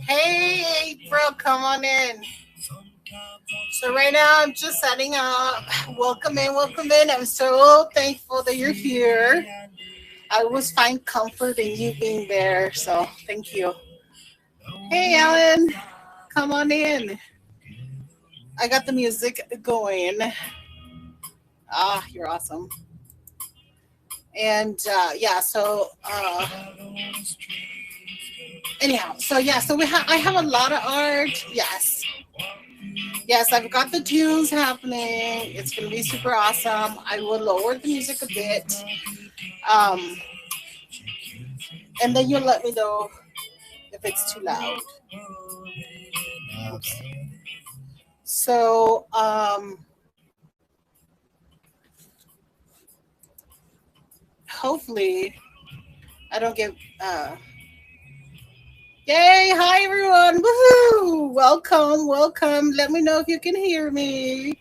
Hey, April, come on in. So right now I'm just setting up. Welcome in, welcome in. I'm so thankful that you're here. I always find comfort in you being there, so thank you. Hey, Alan, come on in. I got the music going. Ah, you're awesome. And yeah, so anyhow, so yeah, so I have a lot of art. Yes, yes, I've got the tunes happening. It's gonna be super awesome. I will lower the music a bit, um, and then you'll let me know if it's too loud. Okay. So hopefully I don't get. Yay! Hi everyone! Woohoo! Welcome, welcome. Let me know if you can hear me.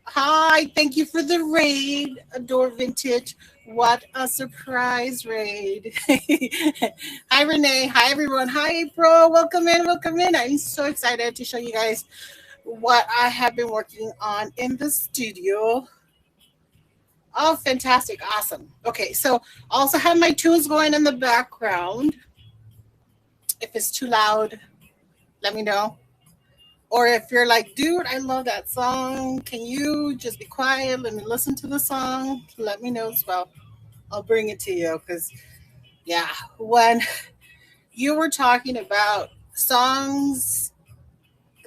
Hi, thank you for the raid, Adore Vintage. What a surprise raid. Hi, Renee. Hi, everyone. Hi, April. Welcome in. Welcome in. I'm so excited to show you guys what I have been working on in the studio. Oh, fantastic. Awesome. Okay, so I also have my tunes going in the background. If it's too loud, let me know. Or if you're like, dude, I love that song. Can you just be quiet? Let me listen to the song. Let me know as well. I'll bring it to you because, yeah, when you were talking about songs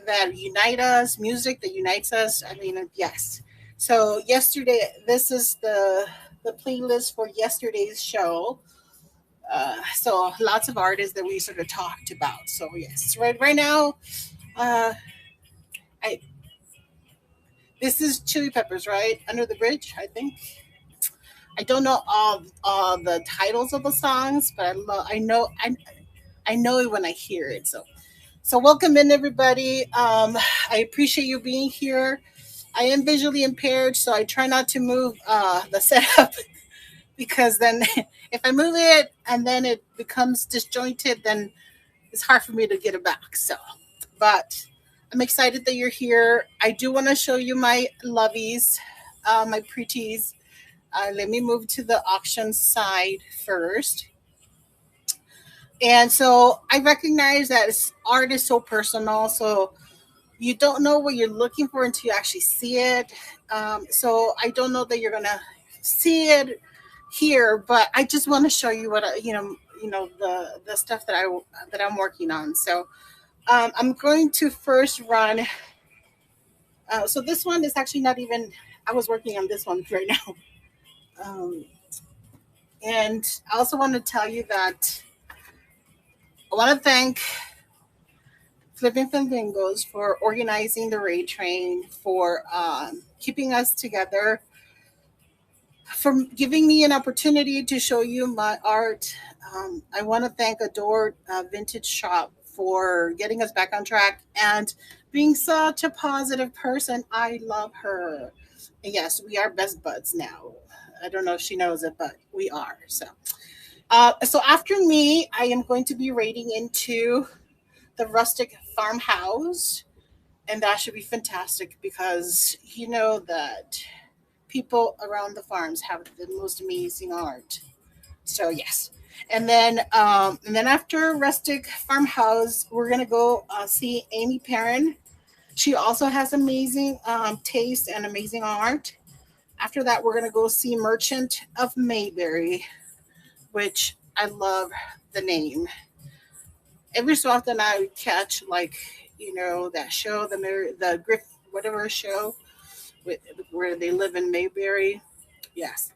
that unite us, music that unites us, I mean, yes. So yesterday, this is the playlist for yesterday's show. So lots of artists that we sort of talked about. So yes, right now, uh, I this is Chili Peppers, right? Under the Bridge, I think. I don't know all the titles of the songs, but I know it when I hear it. So welcome in everybody. I appreciate you being here. I am visually impaired, so I try not to move the setup because then if I move it and then it becomes disjointed, then it's hard for me to get it back. So, but I'm excited that you're here. I do want to show you my lovies, my pretties. Let me move to the auction side first. And so I recognize that art is so personal. So you don't know what you're looking for until you actually see it. So I don't know that you're gonna see it here, but I just want to show you what the stuff that I'm working on. So I'm going to first run. So this one is actually not even. I was working on this one right now, and I also want to tell you that I want to thank Flipping Flamingos for organizing the raid train, for keeping us together, for giving me an opportunity to show you my art. I want to thank Adore Vintage Shop for getting us back on track and being such a positive person. I love her. And yes, we are best buds now. I don't know if she knows it, but we are. So after me, I am going to be raiding into the rustic farmhouse, and that should be fantastic because you know that people around the farms have the most amazing art. So yes, and then after rustic farmhouse, we're gonna go see Amy Perrin. She also has amazing taste and amazing art. After that, we're gonna go see Merchant of Mayberry, which I love the name. Every so often, I catch like that show, the Griff whatever show with, where they live in Mayberry. Yes,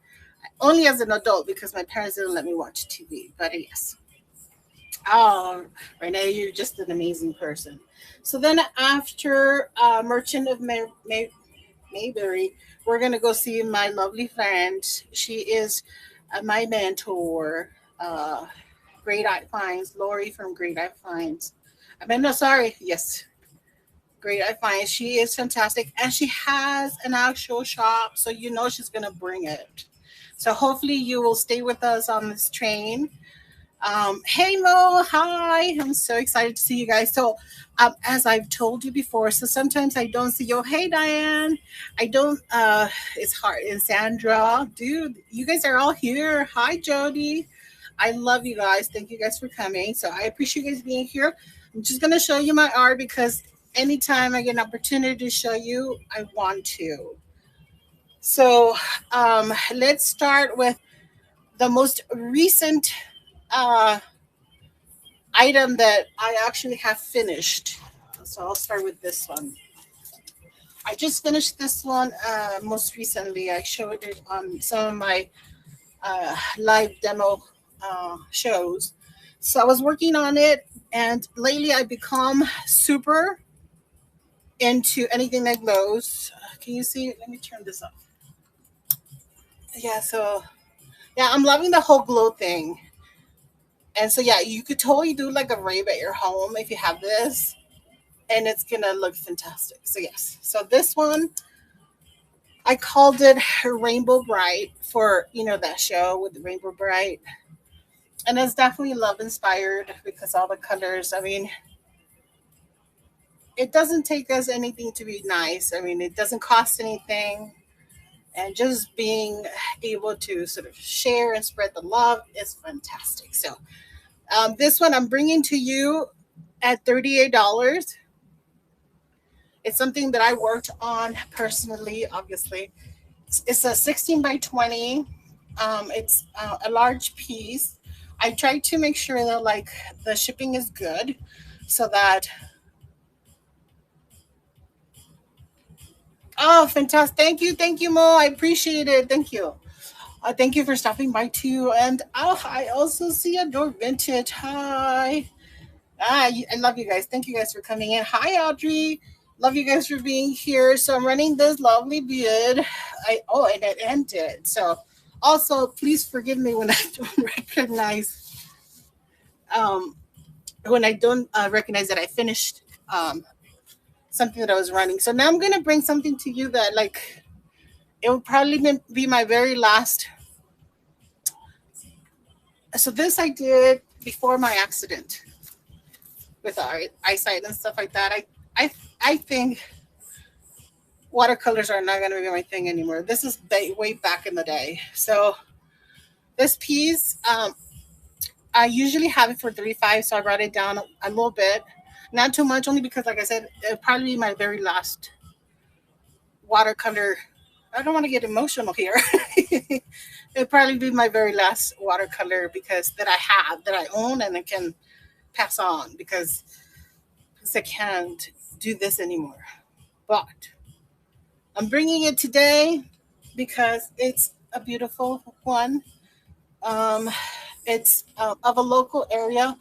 only as an adult because my parents didn't let me watch TV. But yes. Oh, Renee, you're just an amazing person. So then after Merchant of Mayberry, we're going to go see my lovely friend. She is my mentor, Great Eye Finds, Lori from Great Eye Finds. I mean, no, sorry. Yes, Great Eye Finds. She is fantastic. And she has an actual shop, so you know she's going to bring it. So hopefully you will stay with us on this train. Hey Mo, hi! I'm so excited to see you guys. So, as I've told you before, so sometimes I don't see you. Hey Diane, I don't. It's hard. And Sandra, dude, you guys are all here. Hi Jody, I love you guys. Thank you guys for coming. So I appreciate you guys being here. I'm just gonna show you my art because anytime I get an opportunity to show you, I want to. So, let's start with the most recent. Uh, Item that I actually have finished. So I'll start with this one. I just finished this one most recently. I showed it on some of my live demo shows. So I was working on it, and lately I've become super into anything that glows. Can you see? Let me turn this off. Yeah, so yeah, I'm loving the whole glow thing. And so yeah, you could totally do like a rave at your home if you have this, and it's gonna look fantastic. So yes, so this one I called it Rainbow Bright for that show with Rainbow Bright, and it's definitely love inspired because all the colors. I mean, it doesn't take us anything to be nice. I mean, it doesn't cost anything, and just being able to sort of share and spread the love is fantastic. So this one I'm bringing to you at $38. It's something that I worked on personally, obviously. It's a 16 by 20. It's a large piece. I try to make sure that like the shipping is good so that oh fantastic. Thank you, Mo. I appreciate it. Thank you. Thank you for stopping by too. And oh, I also see Adore Vintage. Hi. I love you guys. Thank you guys for coming in. Hi, Audrey. Love you guys for being here. So I'm running this lovely bid. And it ended. So also please forgive me when I don't recognize um that I finished um something that I was running. So now I'm gonna bring something to you that like it will probably be my very last. So this I did before my accident with eyesight and stuff like that. I I think watercolors are not going to be my thing anymore. This is way back in the day. So this piece, I usually have it for 35, so I brought it down a little bit, not too much, only because, like I said, it'll probably be my very last watercolor. I don't want to get emotional here. It'll probably be my very last watercolor because that I have, that I own, and I can pass on because I can't do this anymore. But I'm bringing it today because it's a beautiful one. Um, it's of a local area.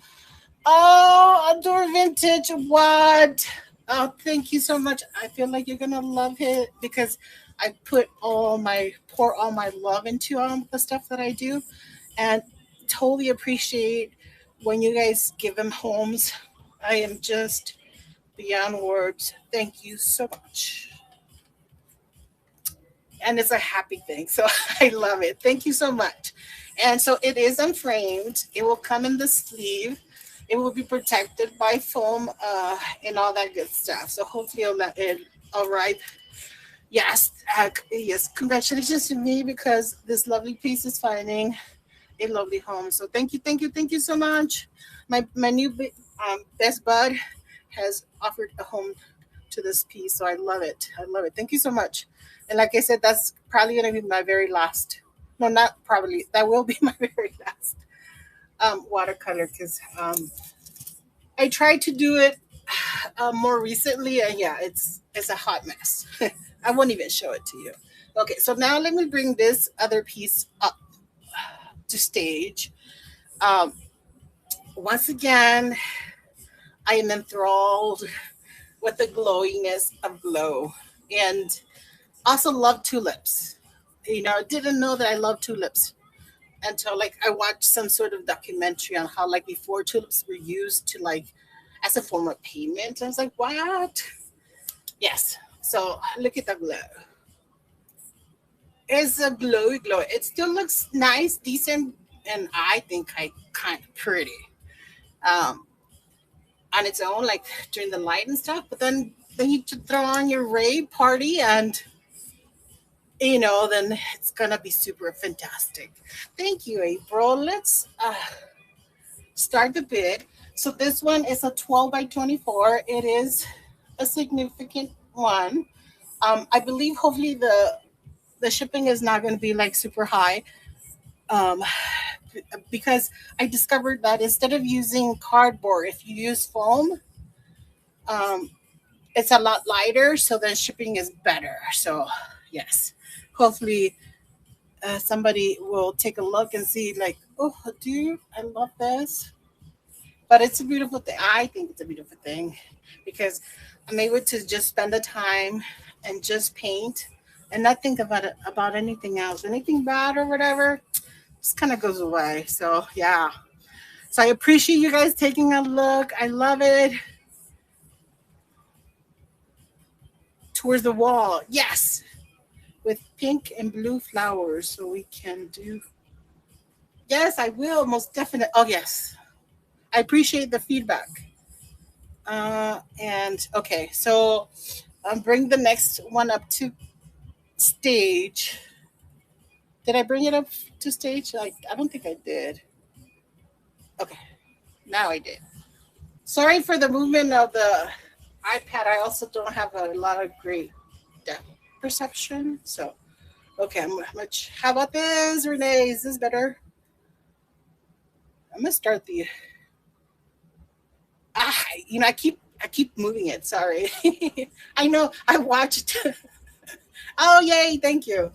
Oh, Adore Vintage. What? Oh, thank you so much. I feel like you're gonna love it because I pour all my love into the stuff that I do, and totally appreciate when you guys give them homes. I am just beyond words. Thank you so much. And it's a happy thing. So I love it. Thank you so much. And so it is unframed. It will come in the sleeve. It will be protected by foam and all that good stuff. So hopefully it arrive. Yes, yes. Congratulations to me because this lovely piece is finding a lovely home. So thank you so much. My new best bud has offered a home to this piece. So I love it. I love it. Thank you so much. And like I said, that's probably going to be my very last. No, not probably. That will be my very last watercolor because I tried to do it more recently, and yeah, it's a hot mess. I won't even show it to you. Okay, so now let me bring this other piece up to stage. Um, once again, I am enthralled with the glowiness of glow. And also love tulips. I didn't know that I love tulips until like I watched some sort of documentary on how like before tulips were used to like as a form of payment. I was like, what? Yes. So look at the glow. It's a glowy glow. It still looks nice, decent, and I think I kind of pretty um, on its own, like during the light and stuff. But then you throw on your rave party, and then it's gonna be super fantastic. Thank you, April. Let's start the bid. So this one is a 12 by 24. It is a significant one. I believe hopefully the shipping is not going to be like super high. Um, because I discovered that instead of using cardboard, if you use foam, um, it's a lot lighter, so then shipping is better. So, yes, hopefully somebody will take a look and see, like, oh, dude, I love this. But it's a beautiful thing. I think it's a beautiful thing because I'm able to just spend the time and just paint and not think about anything else, anything bad or whatever. Just kind of goes away. So yeah. So I appreciate you guys taking a look. I love it. Towards the wall. Yes. With pink and blue flowers. So we can do. Yes, I will. Most definitely. Oh, yes. I appreciate the feedback. And okay. So bring the next one up to stage. Did I bring it up to stage? I don't think I did. Okay. Now I did. Sorry for the movement of the iPad. I also don't have a lot of great depth perception. So, okay, I'm much. How about this, Renee? Is this better? I'm gonna start the. I keep moving it. Sorry. I know. I watched. Oh, yay! Thank you.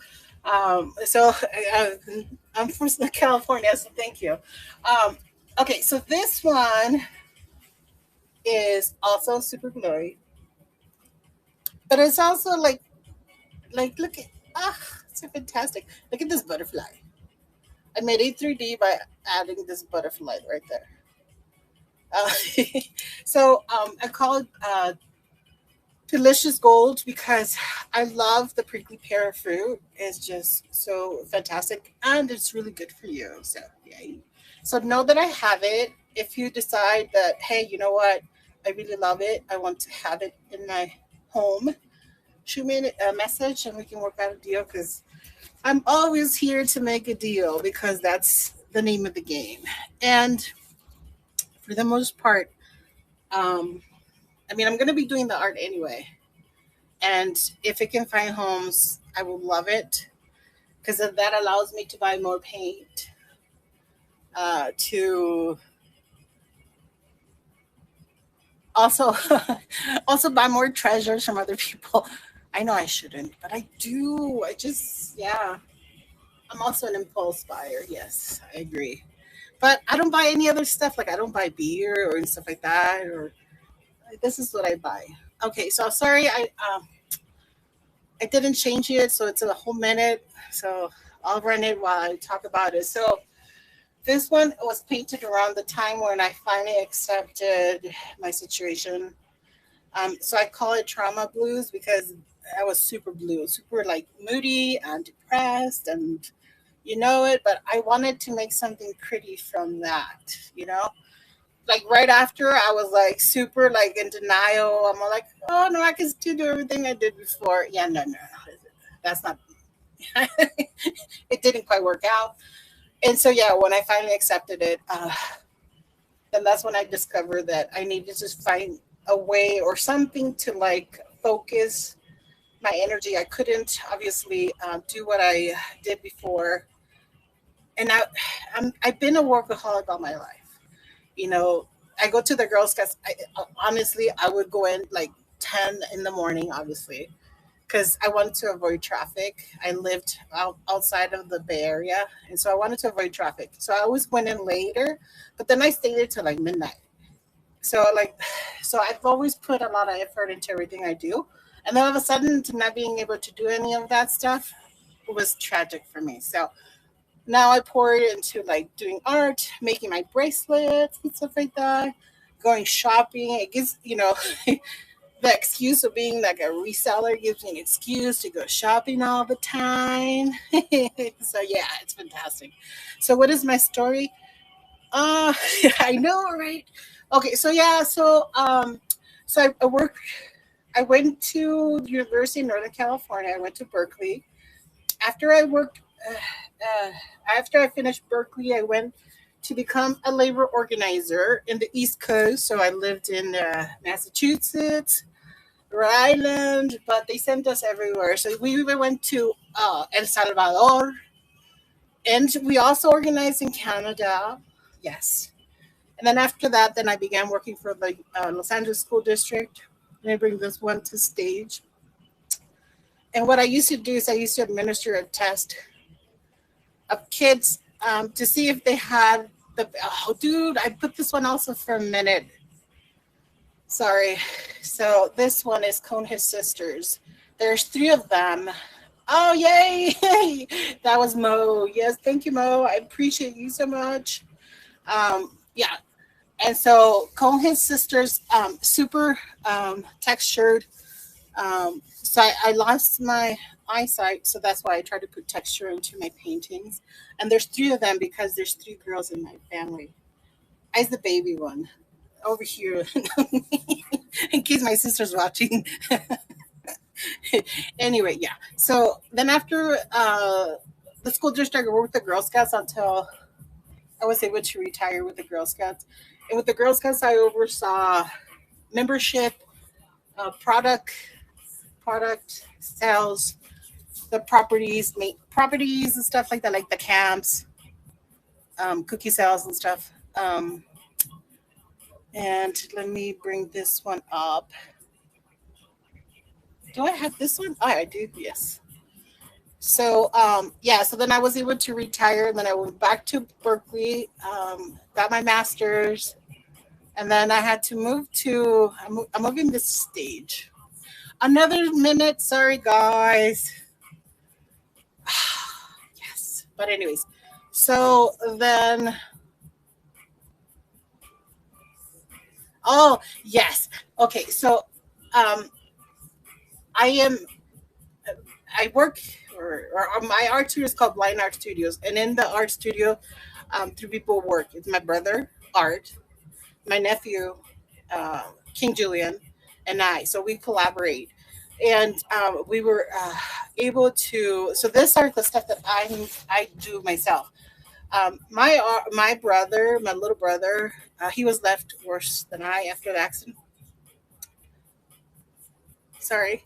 So I'm from California, so thank you. Um, okay, so this one is also super glowy, but it's also like look at it's so fantastic. Look at this butterfly. I made it 3D by adding this butterfly right there. Uh, so I call it delicious gold because I love the prickly pear fruit. It's just so fantastic and it's really good for you. So yay. So know that I have it. If you decide that, hey, you know what, I really love it, I want to have it in my home, shoot me a message and we can work out a deal because I'm always here to make a deal because that's the name of the game. And for the most part, um, I mean, I'm going to be doing the art anyway. And if it can find homes, I will love it because that allows me to buy more paint, to also also buy more treasures from other people. I know I shouldn't, but I do. I just yeah. I'm also an impulse buyer. Yes, I agree. But I don't buy any other stuff. Like I don't buy beer or stuff like that. Or this is what I buy. Okay, so sorry, I didn't change it, so it's a whole minute. So I'll run it while I talk about it. So this one was painted around the time when I finally accepted my situation. So I call it trauma blues because I was super blue, super like moody and depressed, and you know it. But I wanted to make something pretty from that, like right after I was like super like in denial. I'm like, oh no, I can still do everything I did before. Yeah, no, that's not. It didn't quite work out. And so yeah, when I finally accepted it, then that's when I discovered that I needed to just find a way or something to like focus my energy. I couldn't obviously do what I did before, and I've been a workaholic all my life. You know, I go to the Girl Scouts. Honestly, I would go in like 10 in the morning, obviously, because I wanted to avoid traffic. I lived outside of the Bay Area, and so I wanted to avoid traffic. So I always went in later, but then I stayed there till like midnight. So like, so I've always put a lot of effort into everything I do, and then all of a sudden, to not being able to do any of that stuff was tragic for me. So now I pour it into like doing art, making my bracelets and stuff like that, going shopping. It gives, the excuse of being like a reseller gives me an excuse to go shopping all the time. So yeah, it's fantastic. So what is my story? Uh I know, right? Okay, so yeah, so I work. I went to the University of Northern California. I went to Berkeley. After I worked, after I finished Berkeley, I went to become a labor organizer in the East Coast. So I lived in Massachusetts, Rhode Island, but they sent us everywhere. So we even went to El Salvador, and we also organized in Canada. Yes. And then after that, then I began working for the Los Angeles School District. And I bring this one to stage. And what I used to do is I used to administer a test of kids to see if they had the. Oh, dude, I put this one also for a minute. Sorry. So this one is Cone His Sisters. There's three of them. Oh, yay! That was Mo. Yes, thank you, Mo. I appreciate you so much. Yeah, and so Cone His Sisters, super textured. So I lost my eyesight, so that's why I try to put texture into my paintings. And there's three of them because there's three girls in my family. I's the baby one over here, in case my sister's watching. Anyway, yeah. So then after the school district, I worked with the Girl Scouts until I was able to retire with the Girl Scouts. And with the Girl Scouts, I oversaw membership, product sales, the properties and stuff like that, like the camps, cookie sales and stuff. And let me bring this one up. Do I have this one? Oh, I do. Yes. So yeah, so then I was able to retire, and then I went back to Berkeley, got my master's, and then I had to move to. I'm moving this stage. Another minute, sorry guys. Yes, but anyways, so then. Oh yes, okay. So um, I am. I work, or my art studio is called Blind Art Studios, and in the art studio, three people work. It's my brother, Art, my nephew, King Julian, and I. So we collaborate, and we were able to. So this are the stuff that I do myself. My brother, my little brother, he was left worse than I after the accident. Sorry,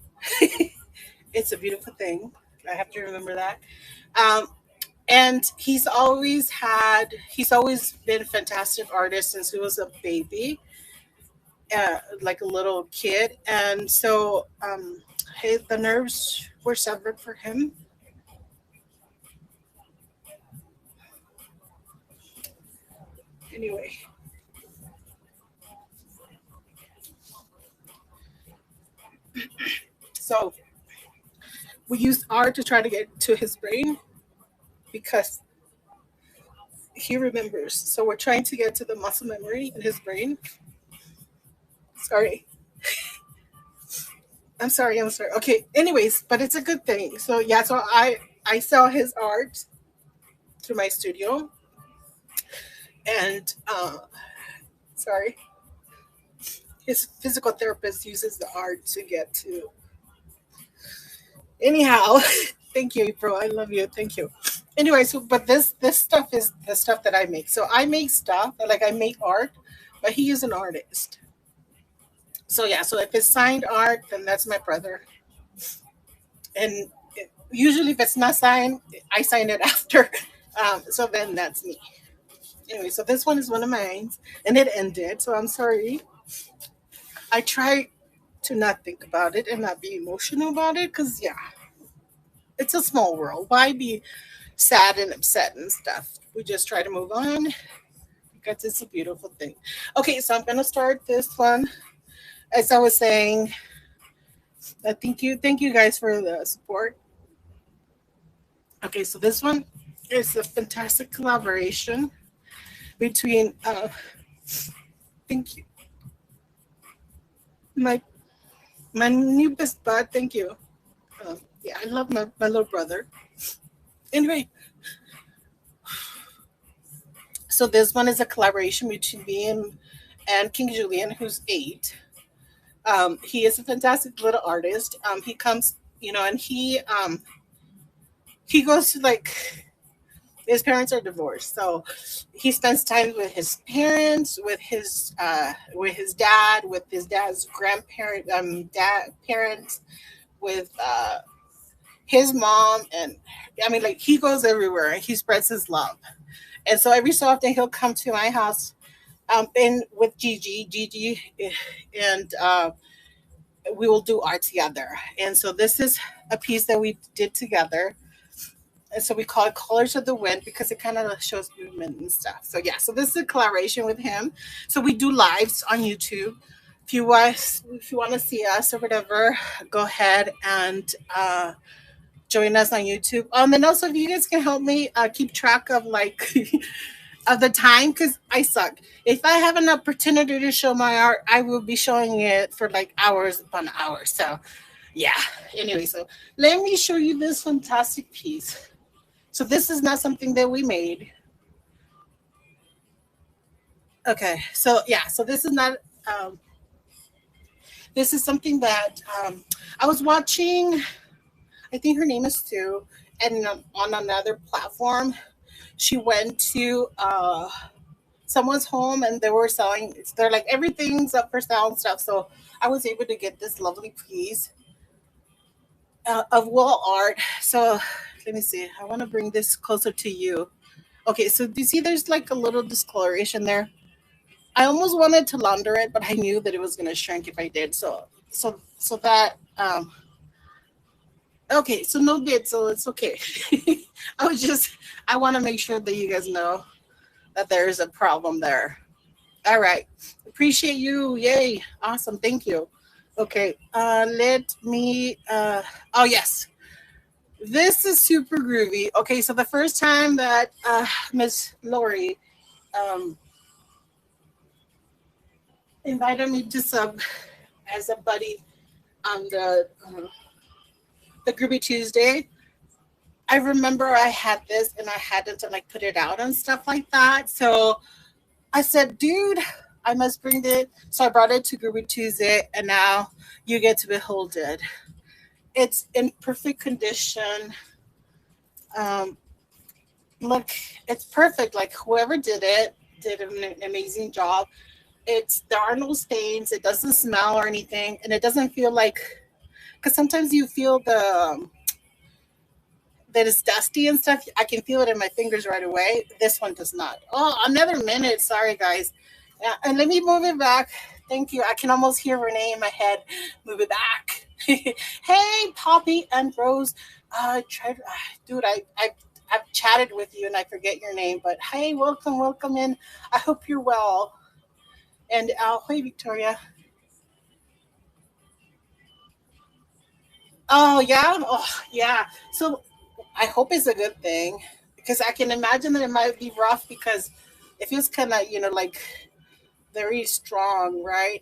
it's a beautiful thing. I have to remember that. Um, and he's always been a fantastic artist since he was a baby, like a little kid, and so the nerves were severed for him. Anyway, so we used art to try to get to his brain because he remembers. So we're trying to get to the muscle memory in his brain. Sorry. I'm sorry. Okay, anyways, but it's a good thing. So yeah, so I saw his art through my studio, and sorry, his physical therapist uses the art to get to. Anyhow, thank you, April. I love you. Thank you. Anyway, so but this stuff is the stuff that I make. So I make stuff like I make art, but he is an artist. So yeah, so if it's signed art, then that's my brother, and usually if it's not signed, I sign it after. So then that's me. Anyway, so this one is one of mine, and it ended. So I'm sorry. I tried to not think about it and not be emotional about it. Because, yeah, it's a small world. Why be sad and upset and stuff? We just try to move on because it's a beautiful thing. Okay, so I'm going to start this one. As I was saying, thank you guys for the support. Okay, so this one is a fantastic collaboration between, thank you, my my new best bud. Thank you. Yeah, I love my little brother. Anyway, so this one is a collaboration between me and King Julian, who's 8. He is a fantastic little artist. He comes, and he goes to like his parents are divorced, so he spends time with his parents, with his dad, with his dad's grandparent, dad parents, with his mom, and I mean, like he goes everywhere and he spreads his love. And so every so often he'll come to my house, and with Gigi, and we will do art together. And so this is a piece that we did together. And so we call it Colors of the Wind because it kind of shows movement and stuff. So yeah, so this is a collaboration with him. So we do lives on YouTube. If you want to see us or whatever, go ahead and join us on YouTube. And also if you guys can help me keep track of like of the time because I suck. If I have an opportunity to show my art, I will be showing it for like hours upon hours. So yeah. Anyway, so let me show you this fantastic piece. So this is not something that we made. Okay, so yeah, so this is not. This is something that I was watching. I think her name is Sue, and on another platform, she went to someone's home and they were selling. They're like everything's up for sale and stuff. So I was able to get this lovely piece of wall art. So let me see. I want to bring this closer to you. Okay, so do you see there's like a little discoloration there? I almost wanted to launder it, but I knew that it was gonna shrink if I did. So that okay, so no bid, so it's okay. I was just I want to make sure that you guys know that there is a problem there. All right, appreciate you. Yay, awesome, thank you. Okay, let me. Oh yes, this is super groovy. Okay, so the first time that Miss Lori um, invited me to sub as a buddy on the Groovy Tuesday. I remember I had this and I had to like put it out and stuff like that. So I said, dude, I must bring it. So I brought it to Groovy Tuesday and now you get to behold it. It's in perfect condition. Um, look, it's perfect. Like whoever did it did an amazing job. There are no stains. It doesn't smell or anything, and it doesn't feel like because sometimes you feel that it's dusty and stuff. I can feel it in my fingers right away. This one does not. Oh, another minute. Sorry, guys. And let me move it back. Thank you. I can almost hear Renee in my head. Move it back. Hey, Poppy and Rose. Dude. I've chatted with you and I forget your name, but hey, welcome in. I hope you're well. And hey, Victoria. Oh yeah, oh yeah. So I hope it's a good thing because I can imagine that it might be rough because it feels kind of like very strong, right?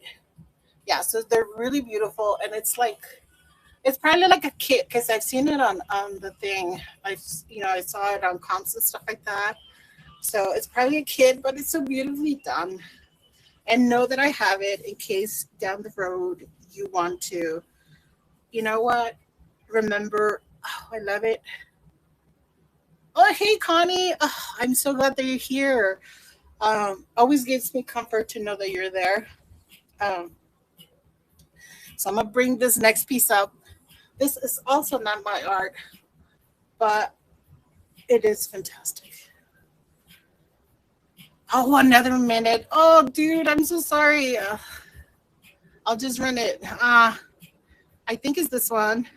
Yeah. So they're really beautiful, and it's probably like a kit because I've seen it on the thing. I saw it on comps and stuff like that. So it's probably a kit, but it's so beautifully done. And know that I have it in case down the road you want to. You know what? Remember, oh, I love it. Oh, hey, Connie. Oh, I'm so glad that you're here. Always gives me comfort to know that you're there. Um, so I'm gonna bring this next piece up. This is also not my art, but it is fantastic. Oh, another minute. Oh, dude, I'm so sorry. I'll just run it. I think it's this one.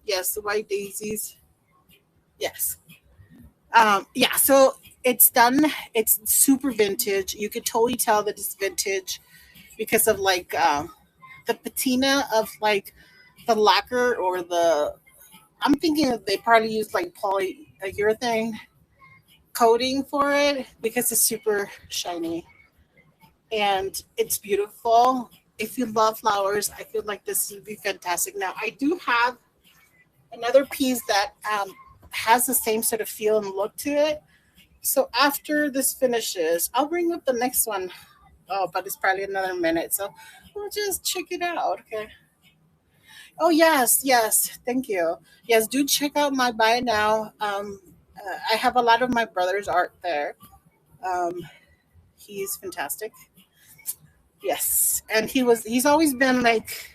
Yes, the white daisies. Yes. Yeah, so it's done. It's super vintage. You could totally tell that it's vintage because of like the patina of like the lacquer or the. I'm thinking that they probably use like polyurethane coating for it because it's super shiny and it's beautiful. If you love flowers, I feel like this would be fantastic. Now, I do have another piece that has the same sort of feel and look to it. So after this finishes, I'll bring up the next one. Oh, but it's probably another minute. So we'll just check it out. Okay. Oh, yes. Yes. Thank you. Yes. Do check out my buy it now. I have a lot of my brother's art there. Um, he's fantastic. Yes. And he's always been like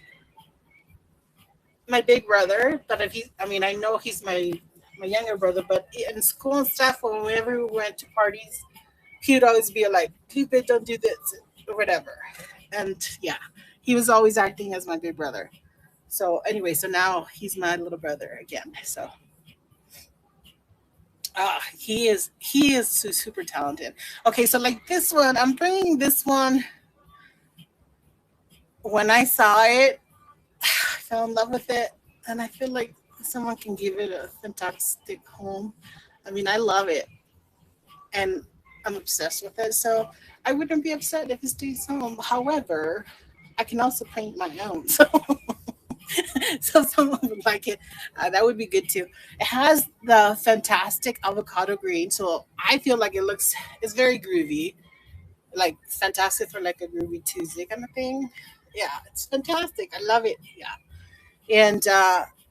my big brother, but if he, I mean, I know he's my younger brother, but in school and stuff, whenever we went to parties, he would always be like, "Cupid, don't do this," or whatever. And yeah, he was always acting as my big brother. So anyway, so now he's my little brother again. So he is super talented. Okay, so like this one, I'm bringing this one. When I saw it, I fell in love with it, and I feel like someone can give it a fantastic home. I mean, I love it, and I'm obsessed with it. So I wouldn't be upset if it stays home. However, I can also paint my own. So so someone would like it. That would be good too. It has the fantastic avocado green, so I feel like it's very groovy, like fantastic for like a groovy Tuesday kind of thing. Yeah, it's fantastic. I love it. Yeah, and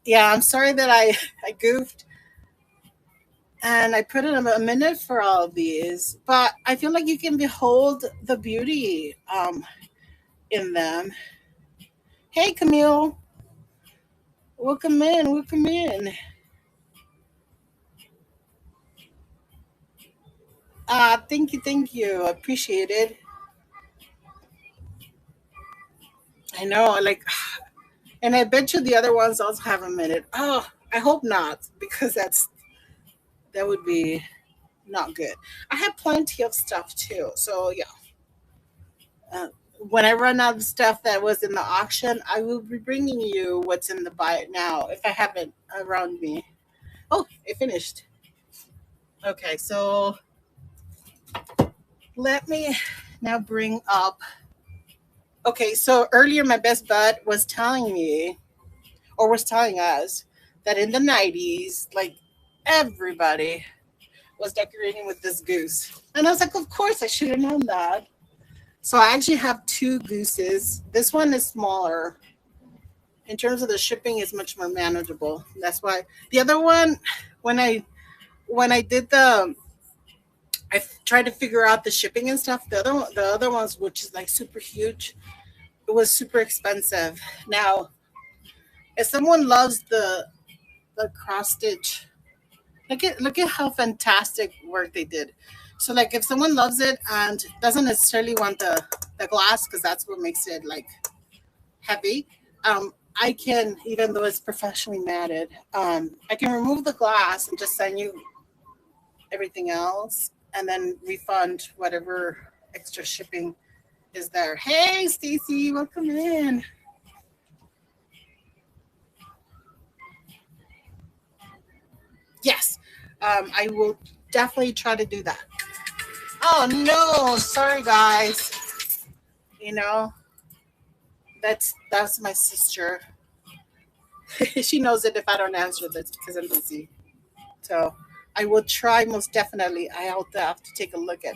yeah, I'm sorry that I goofed and I put in a minute for all of these, but I feel like you can behold the beauty in them. Hey, Camille, welcome in. Welcome in. Thank you, thank you. I appreciate it. I know, like, and I bet you the other ones also have a minute. Oh, I hope not, because that would be not good. I have plenty of stuff too, so yeah. Uh, when I run out of stuff that was in the auction, I will be bringing you what's in the buy it now if I have it around me. Oh, it finished. Okay, so let me now bring up. Okay, so earlier my best bud was telling me or was telling us that in the 90s, like everybody was decorating with this goose. And I was like, of course, I should have known that. So I actually have two gooses. This one is smaller. In terms of the shipping, is much more manageable. That's why the other one, when I did tried to figure out the shipping and stuff. The other ones, which is like super huge, it was super expensive. Now, if someone loves the cross stitch, look at how fantastic work they did. So like if someone loves it and doesn't necessarily want the glass because that's what makes it like heavy, I can, even though it's professionally matted, I can remove the glass and just send you everything else and then refund whatever extra shipping is there. Hey Stacy, welcome in. Yes, I will definitely try to do that. Oh no, sorry guys. You know, that's my sister. She knows it if I don't answer this because I'm busy. So I will try most definitely. Have to take a look at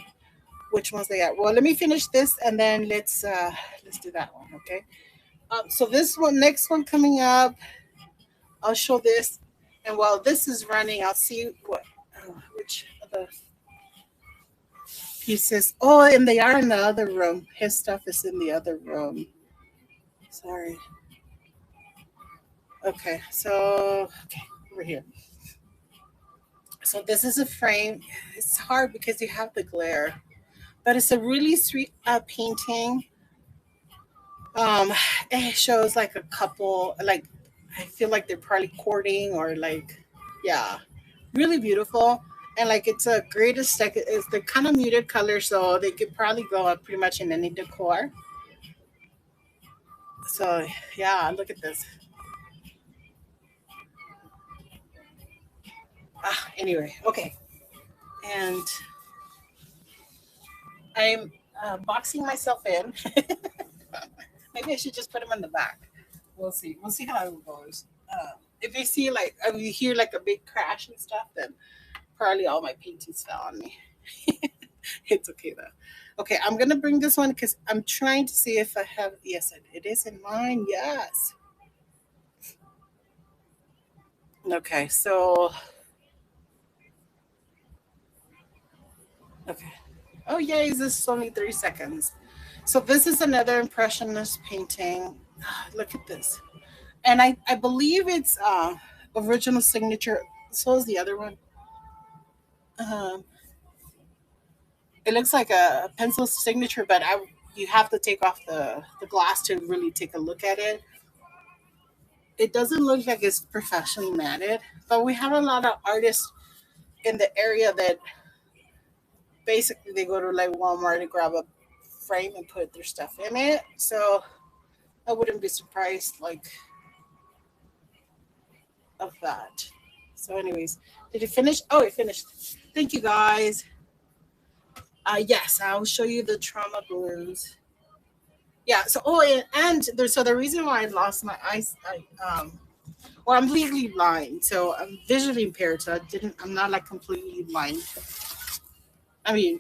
which ones they are. Well, let me finish this and then let's do that one, okay? So this one, next one coming up, I'll show this, and while this is running, I'll see which of the pieces. Oh, and they are in the other room. His stuff is in the other room. Sorry. Okay, so okay, over here. So this is a frame. It's hard because you have the glare, but it's a really sweet painting Um, it shows like a couple, like I feel like they're probably courting or like, yeah, really beautiful. And like it's a great aesthetic. It's the kind of muted color, so they could probably go up pretty much in any decor. So yeah, look at this. Anyway, okay, and I'm boxing myself in. Maybe I should just put them in the back. We'll see. We'll see how it goes. If you see like, if you hear like a big crash and stuff, then probably all my paintings fell on me. It's okay though. Okay, I'm gonna bring this one because I'm trying to see if I have. Yes, it is in mine. Yes. Okay, so okay. Oh yay! This is only 3 seconds. So this is another impressionist painting. Look at this, and I believe it's original signature. So is the other one. Um, it looks like a pencil signature, but I you have to take off the glass to really take a look at it. It doesn't look like it's professionally matted, but we have a lot of artists in the area that basically they go to like Walmart to grab a frame and put their stuff in it. So I wouldn't be surprised like of that. So, anyways, did you finish? Oh, it finished. Thank you guys. Yes, I'll show you the trauma blues. Yeah. So, oh, and there's so the reason why I lost my eyes, well, I'm legally blind, so I'm visually impaired. So I didn't. I'm not like completely blind. I mean,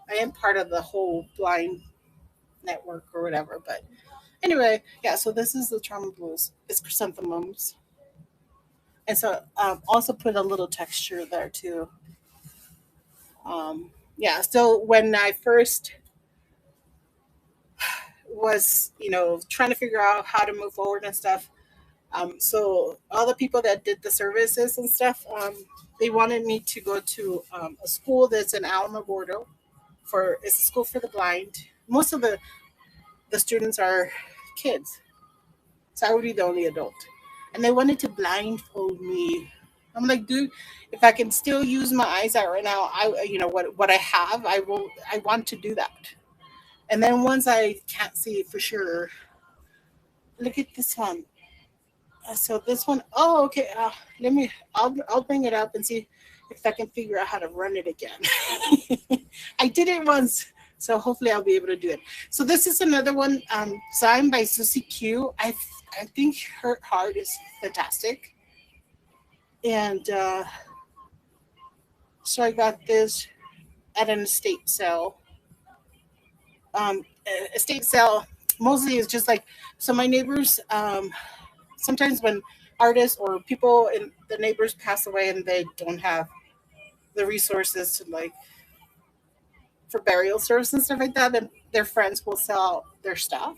I am part of the whole blind network or whatever. But anyway, yeah. So this is the trauma blues. It's chrysanthemums, and so also put a little texture there too. Yeah. So when I first was, trying to figure out how to move forward and stuff, so all the people that did the services and stuff, they wanted me to go to a school that's in Alamogordo. For it's a school for the blind. Most of the students are kids, so I would be the only adult. And they wanted to blindfold me. I'm like, dude, if I can still use my eyes out right now, what I have, I will. I want to do that. And then once I can't see it for sure, look at this one. So this one, oh, okay. Let me. I'll bring it up and see if I can figure out how to run it again. I did it once, so hopefully I'll be able to do it. So this is another one, signed by Susie Q. I think her art is fantastic, and so I got this at an estate sale. Estate sale mostly is just like, so my neighbors. Sometimes when artists or people in the neighbors pass away and they don't have the resources to like for burial service and stuff like that, then their friends will sell their stuff,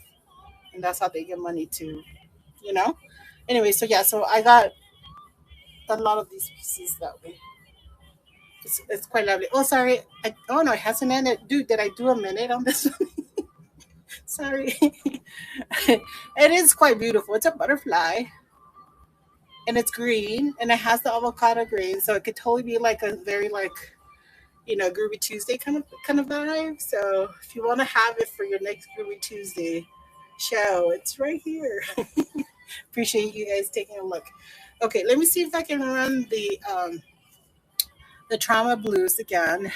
and that's how they get money to, you know. Anyway, so yeah, so I got a lot of these pieces that way. It's quite lovely. Oh, sorry. Oh no, it hasn't ended. Dude, did I do a minute on this one? Sorry. It is quite beautiful. It's a butterfly, and it's green, and it has the avocado green, so it could totally be like a very like, Groovy Tuesday kind of vibe. So if you want to have it for your next Groovy Tuesday show, it's right here. Appreciate you guys taking a look. Okay, let me see if I can run the trauma blues again.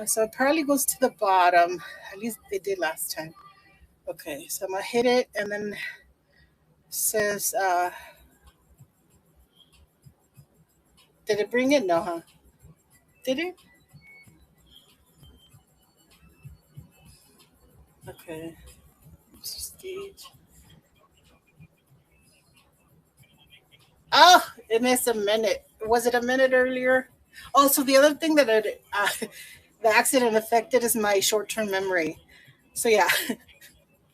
So it probably goes to the bottom. At least it did last time. Okay, so I'm gonna hit it, and then it says, did it bring it? No, huh? Did it? Okay. Stage. Oh, it missed a minute. Was it a minute earlier? Also, the other thing that the accident affected is my short-term memory. So yeah,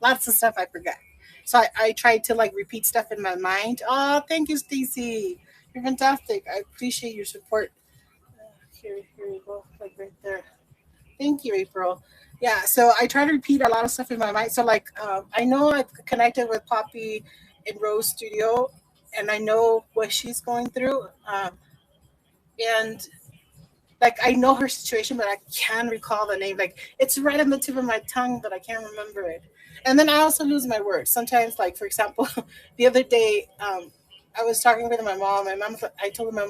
lots of stuff I forgot. So I tried to like repeat stuff in my mind. Oh, thank you, Stacy. You're fantastic. I appreciate your support. Here we go, like right there. Thank you, April. Yeah, so I try to repeat a lot of stuff in my mind. So like, I know I've connected with Poppy in Rose Studio, and I know what she's going through. And like I know her situation, but I can't recall the name. Like it's right on the tip of my tongue, but I can't remember it. And then I also lose my words sometimes. Like for example, the other day, I was talking with my mom. My mom, I told my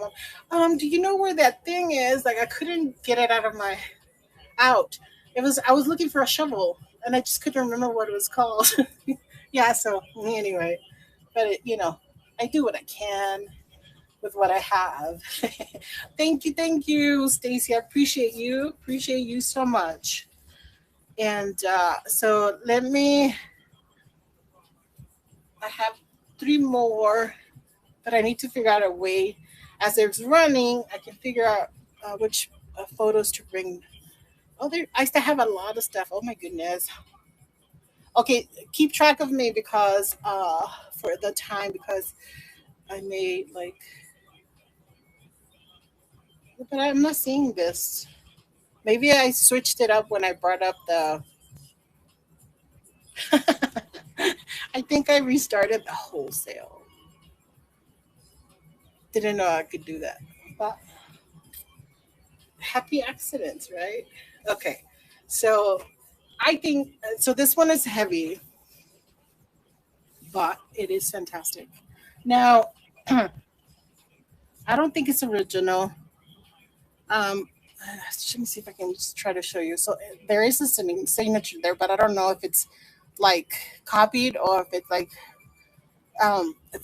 mom, do you know where that thing is? Like I couldn't get it out of my out. It was I was looking for a shovel, and I just couldn't remember what it was called. Yeah. So anyway, but I do what I can with what I have. Thank you, Stacy. I appreciate you so much. And so let me. I have three more, but I need to figure out a way. As it's running, I can figure out which photos to bring. Oh, there! I still have a lot of stuff. Oh my goodness. Okay, keep track of me because for the time because I made like, but I'm not seeing this. Maybe I switched it up when I brought up the. I think I restarted the wholesale. Didn't know I could do that. But happy accidents, right? Okay. So I think so. This one is heavy, but it is fantastic. Now, I don't think it's original. Um, let me see if I can just try to show you. So there is a signature there, but I don't know if it's like copied or if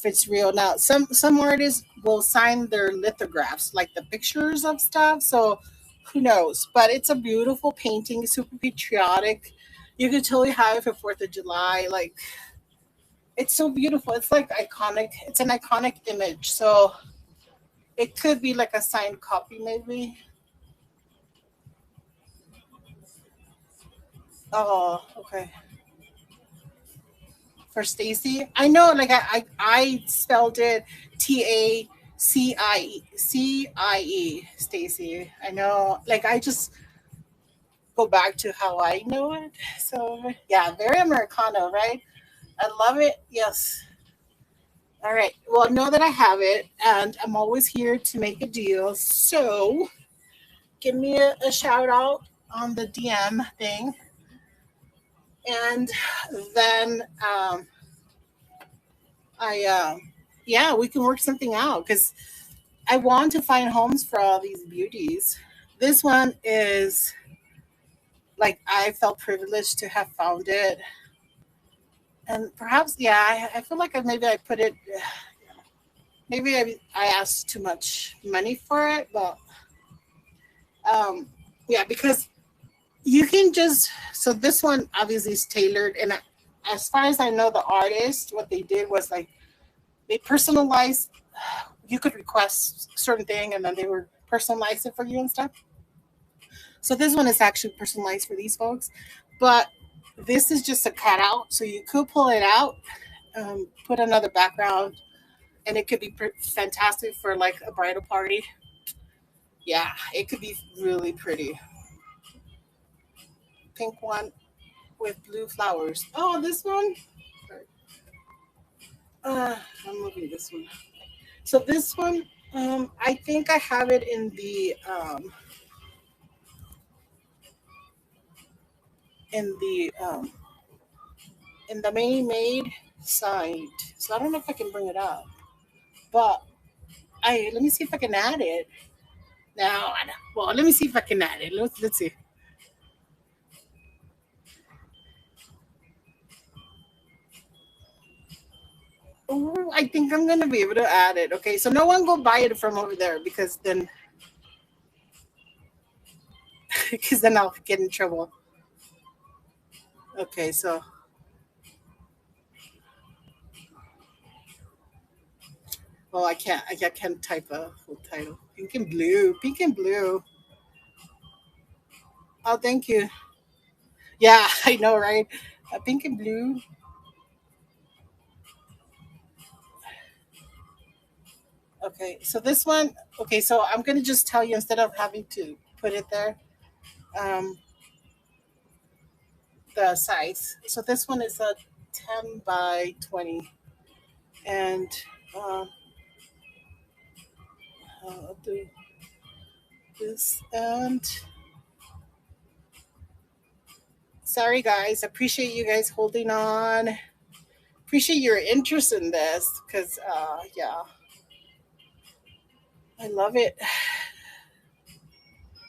it's real. Now some artists will sign their lithographs, like the pictures of stuff. So who knows? But it's a beautiful painting, super patriotic. You could totally have it for Fourth of July. Like it's so beautiful. It's like iconic. It's an iconic image. So it could be like a signed copy, maybe. Oh, okay. For Stacy. I know, like I spelled it Tacie Stacy. I know, like I just go back to how I know it. So yeah, very Americano, right? I love it. Yes. All right. Well, know that I have it, and I'm always here to make a deal. So give me a shout out on the DM thing, and then I yeah, we can work something out because I want to find homes for all these beauties. This one is like I felt privileged to have found it, and perhaps yeah, I feel like maybe I put it. Maybe I asked too much money for it, but yeah, because you can just so this one obviously is tailored, and as far as I know, the artist what they did was like they personalized. You could request certain thing, and then they would personalize it for you and stuff. So this one is actually personalized for these folks, but this is just a cutout. So you could pull it out, put another background, and it could be fantastic for like a bridal party. Yeah, it could be really pretty. Pink one with blue flowers. Oh, this one. I'm moving this one. So this one, I think I have it in the Made Made site. So I don't know if I can bring it up, but I let me see if I can add it. Now, well, let me see if I can add it. Let's see. Oh, I think I'm gonna be able to add it. Okay, so no one go buy it from over there because then I'll get in trouble. Okay, so oh, I can't type a full title. Pink and blue, pink and blue. Oh, thank you. Yeah, I know, right? Pink and blue. Okay, so this one. Okay, so I'm gonna just tell you instead of having to put it there. Um, the size. So this one is a 10 by 20, and uh, I'll do this. And sorry, guys, appreciate you guys holding on. Appreciate your interest in this because, yeah, I love it.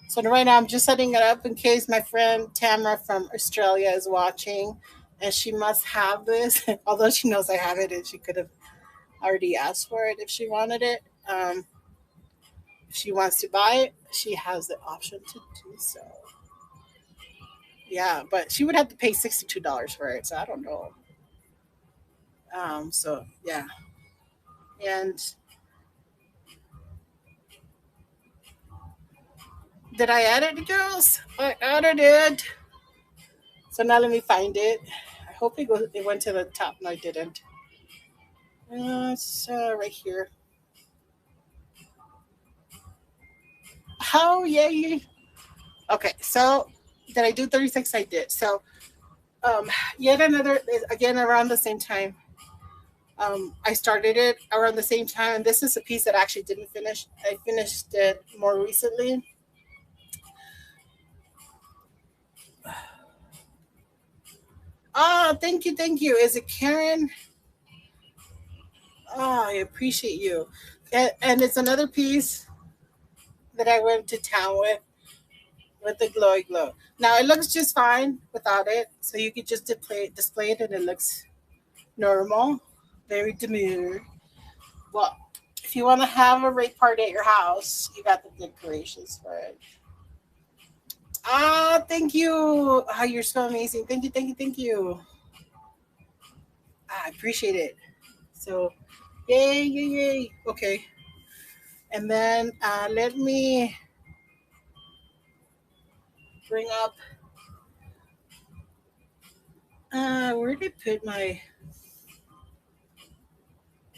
So right now I'm just setting it up in case my friend Tamara from Australia is watching, and she must have this. Although she knows I have it, and she could have already asked for it if she wanted it. If she wants to buy it, she has the option to do so. Yeah, but she would have to pay $62 for it, so I don't know. So yeah, and did I edit it, girls? I added it. So now let me find it. I hope it went to the top. No, I didn't. It's right here. Oh yeah, yeah. Okay, so did I do 36? I did. So yet another again around the same time. I started it around the same time, and this is a piece that I actually didn't finish. I finished it more recently. Oh, thank you, thank you. Is it Karen? Oh, I appreciate you. And it's another piece that I went to town with the glowy glow. Now it looks just fine without it, so you could just display it, and it looks normal, very demure. Well, if you want to have a rape party at your house, you got the decorations for it. Ah, thank you. Ah, you're so amazing. Thank you, thank you, thank you. I appreciate it. So, yay, yay, yay. Okay. And then let me bring up. Where did I put my?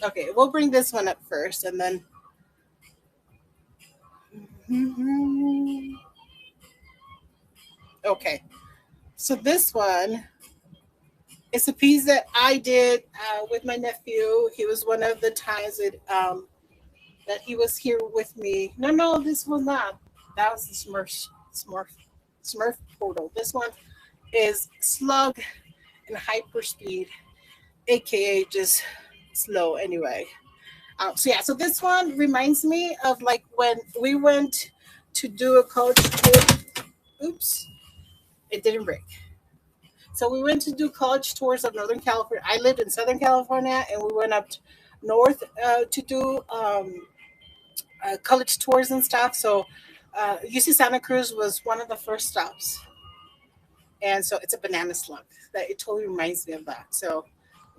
Okay, we'll bring this one up first, and then. Okay, so this one is a piece that I did with my nephew. He was one of the times that he was here with me. No, no, this was not. That was the Smurf portal. This one is Slug in hyperspeed, aka just slow anyway. So yeah, so this one reminds me of like when we went to do a college tour. Oops, it didn't break. So we went to do college tours of Northern California. I lived in Southern California, and we went up north to do college tours and stuff. So UC Santa Cruz was one of the first stops, and so it's a banana slug. That it totally reminds me of that. So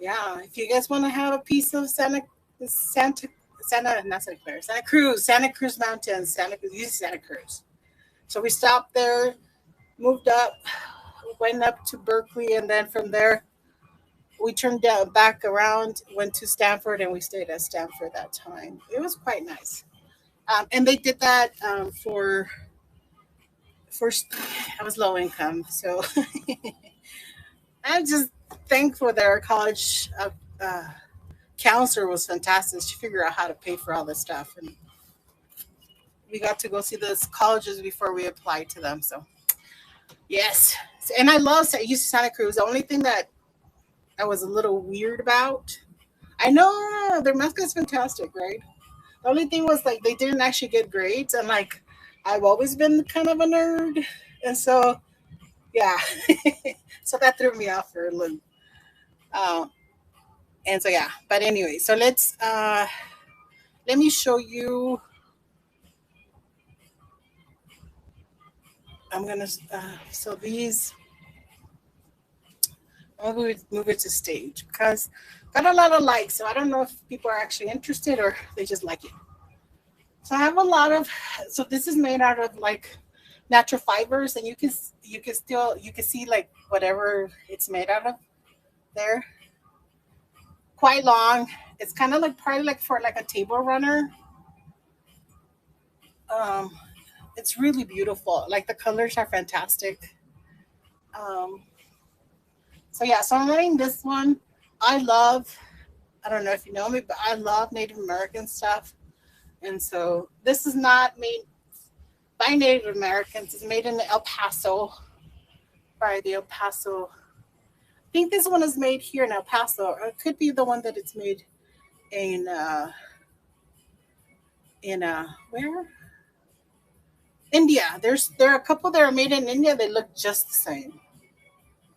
yeah, if you guys want to have a piece of not Santa Clara, Santa Cruz Mountains, Santa Cruz, UC Santa Cruz. So we stopped there, moved up, went up to Berkeley, and then from there we turned down back around, went to Stanford, and we stayed at Stanford that time. It was quite nice. And they did that for first. I was low income, so I'm just thankful that our college counselor was fantastic. She figured out how to pay for all this stuff, and we got to go see those colleges before we applied to them. So yes, and I love UC Santa Cruz. The only thing that I was a little weird about, I know their mascot's fantastic, right? The only thing was like they didn't actually get grades, and like I've always been kind of a nerd, and so yeah, so that threw me off for a little. Uh, and so yeah, but anyway, so let me show you. I'm gonna so these. I'll move it to stage because got a lot of likes, so I don't know if people are actually interested or they just like it. So I have a lot of. So this is made out of like natural fibers, and you can see like whatever it's made out of there. Quite long. It's kind of like probably like for like a table runner. Um, it's really beautiful. Like the colors are fantastic. Um, So yeah, so I'm wearing this one. I love, I don't know if you know me, but I love Native American stuff. And so this is not made by Native Americans. It's made in El Paso by the El Paso. I think this one is made here in El Paso, or it could be the one that it's made in where? India. There are a couple that are made in India. They look just the same.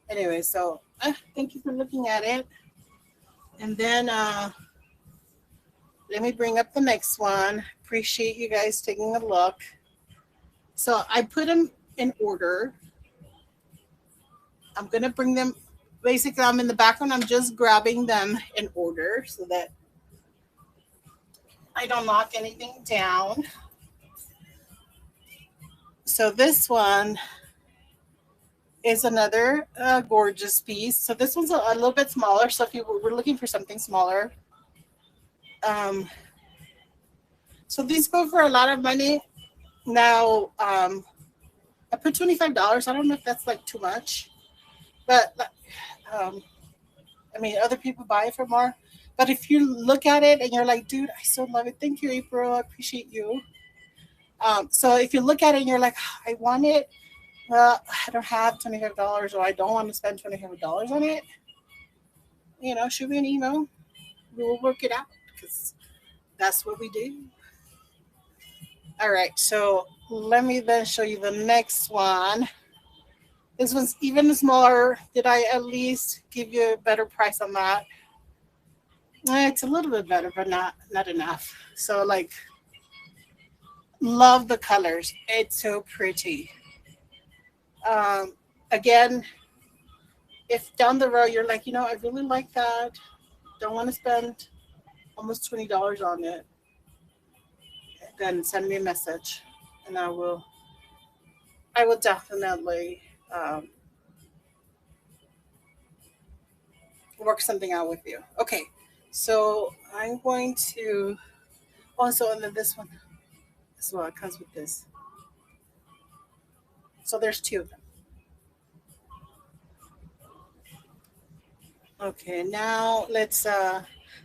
Anyway, so thank you for looking at it. And then let me bring up the next one. Appreciate you guys taking a look. So I put them in order. I'm gonna bring them. Basically, I'm in the background. I'm just grabbing them in order so that I don't knock anything down. So this one is another gorgeous piece. So this one's a little bit smaller. So if you were looking for something smaller, um, so these go for a lot of money. Now I put $25. I don't know if that's like too much, but um, I mean other people buy it for more. But if you look at it and you're like, dude, I still love it. Thank you, April. I appreciate you. So if you look at it and you're like, I want it, well, I don't have $25 or I don't want to spend $25 on it, shoot me an email. We will work it out because that's what we do. All right, so let me then show you the next one. This one's even smaller. Did I at least give you a better price on that? It's a little bit better, but not enough. So like, love the colors. It's so pretty. Um, Again, if down the road you're like, I really like that, don't want to spend almost $20 on it, then send me a message, and I will definitely work something out with you. Okay, so I'm going to also, and then this one as well. It comes with this. So there's two of them. Okay, now let's.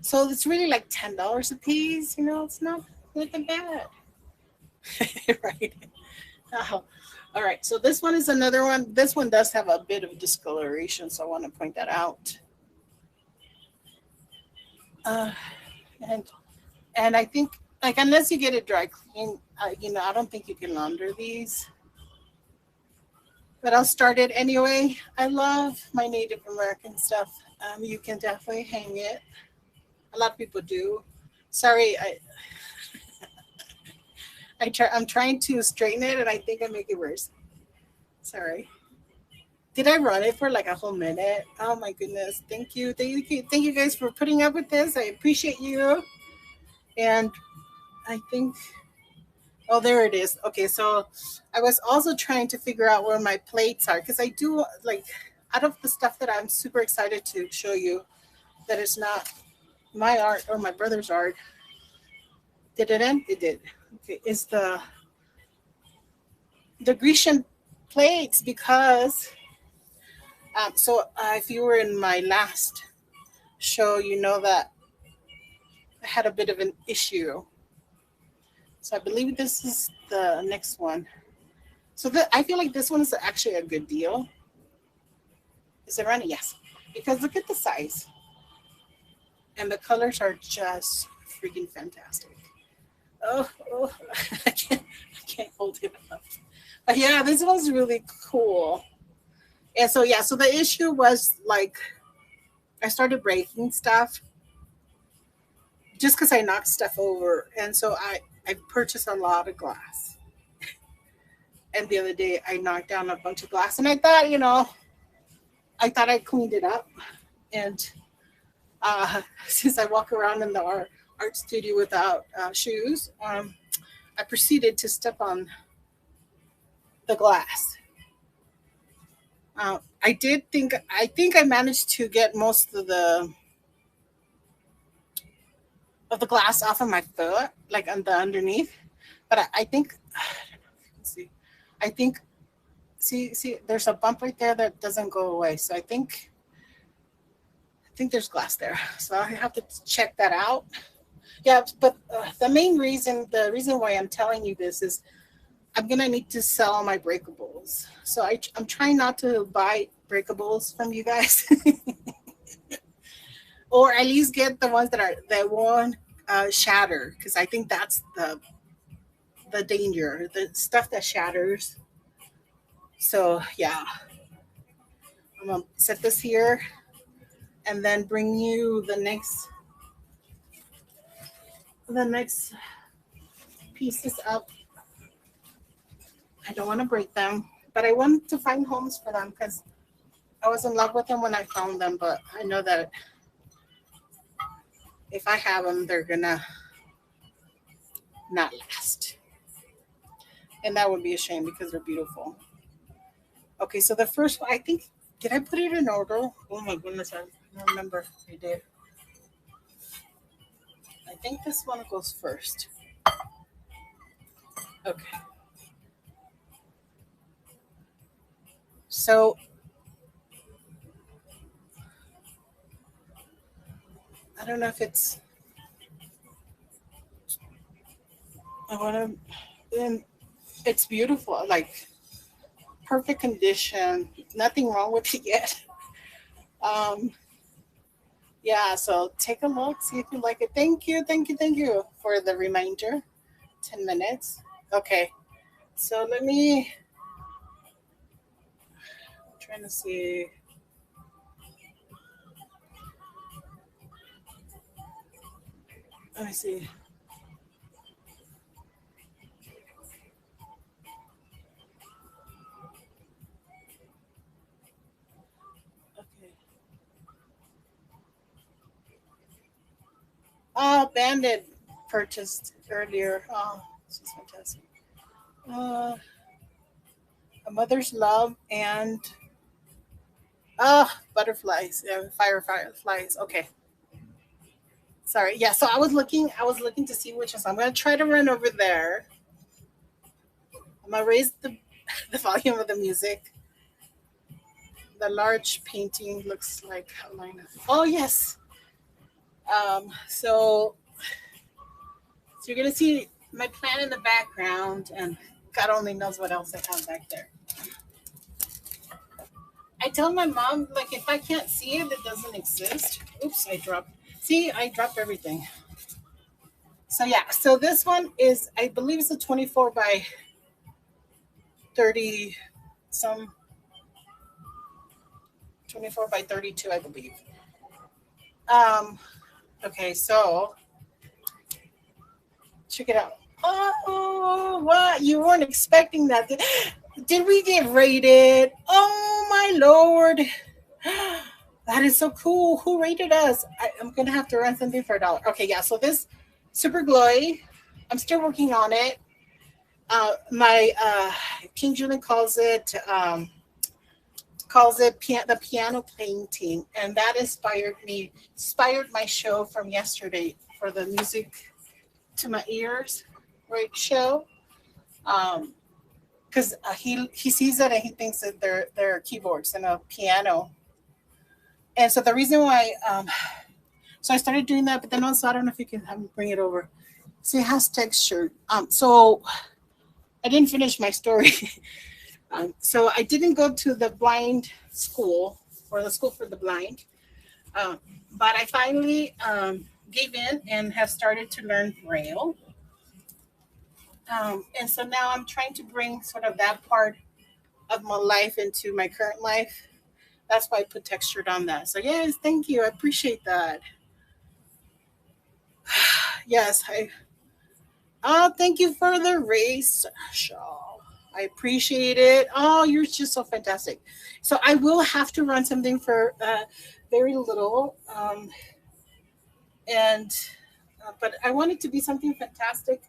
So it's really like $10 a piece. It's not looking bad, right? Oh, all right. So this one is another one. This one does have a bit of discoloration, so I want to point that out. Uh, and and I think like unless you get it dry clean, I don't think you can launder these. But I'll start it anyway. I love my Native American stuff. You can definitely hang it. A lot of people do. Sorry, I'm trying to straighten it, and I think I make it worse. Sorry. Did I run it for like a whole minute? Oh my goodness! Thank you guys for putting up with this. I appreciate you. And I think, oh, there it is. Okay, so I was also trying to figure out where my plates are because I do like out of the stuff that I'm super excited to show you that is not my art or my brother's art. Did it end? It did. Okay, is the Grecian plates because if you were in my last show, you know that I had a bit of an issue. So I believe this is the next one. So I feel like this one is actually a good deal. Is it running? Yes. Because look at the size. And the colors are just freaking fantastic. Oh, I can't hold it up. But yeah, this one's really cool. And so yeah, so the issue was like I started breaking stuff just because I knocked stuff over. And so I purchased a lot of glass. And the other day I knocked down a bunch of glass and I thought I cleaned it up. And since I walk around in the art studio without shoes, I proceeded to step on the glass. I think I managed to get most of the glass off of my foot, like on the underneath. But I think, let's see, I think, see, there's a bump right there that doesn't go away. So I think I think there's glass there, so I have to check that out. Yeah, but the reason why I'm telling you this is I'm gonna need to sell my breakables. So I'm trying not to buy breakables from you guys, or at least get the ones that won't shatter, because I think that's the danger, the stuff that shatters. So yeah, I'm gonna set this here and then bring you the next pieces up. I don't want to break them, but I want to find homes for them because I was in love with them when I found them. But I know that if I have them, they're gonna not last, and that would be a shame because they're beautiful. Okay, so the first one, I think, did I put it in order? Oh my goodness, I don't remember if I did. I think this one goes first. Okay, so I don't know if I want to, and it's beautiful, like perfect condition, nothing wrong with it yet. Um, yeah, so take a look, see if you like it. Thank you, thank you, thank you for the reminder. 10 minutes. Okay, so I'm trying to see. Let me see. Okay. Oh, Bandit purchased earlier. Oh, this is fantastic. Uh, a mother's love and butterflies. Yeah, fireflies. Okay. Sorry. Yeah. So I was looking to see which one. So I'm gonna try to run over there. I'm gonna raise the the volume of the music. The large painting looks like Carolina. Oh yes. So you're gonna see my plant in the background, and God only knows what else I have back there. I tell my mom, like, if I can't see it, it doesn't exist. Oops, I dropped. See, I dropped everything. So yeah, so this one is, I believe it's a 24 by 30, some 24 by 32, I believe. Um, okay, so check it out. Oh, what? You weren't expecting that. Did we get rated? Oh my lord. That is so cool. Who rated us? I'm gonna have to run something for $1. Okay, yeah. So this super glowy, I'm still working on it. My King Julian calls it the piano painting, and that inspired my show from yesterday for the music to my ears, right show. Um, because he sees it and he thinks that they're keyboards and a piano, and so the reason why so I started doing that, but then also I don't know if you can have me bring it over. See, it has texture. So I didn't finish my story. So I didn't go to the blind school or the school for the blind, um, but I finally gave in and have started to learn Braille. And so now I'm trying to bring sort of that part of my life into my current life. That's why I put textured on that. So yes, thank you. I appreciate that. Yes, I thank you for the race, Shaw. I appreciate it. Oh, you're just so fantastic. So I will have to run something for very little, and but I want it to be something fantastic.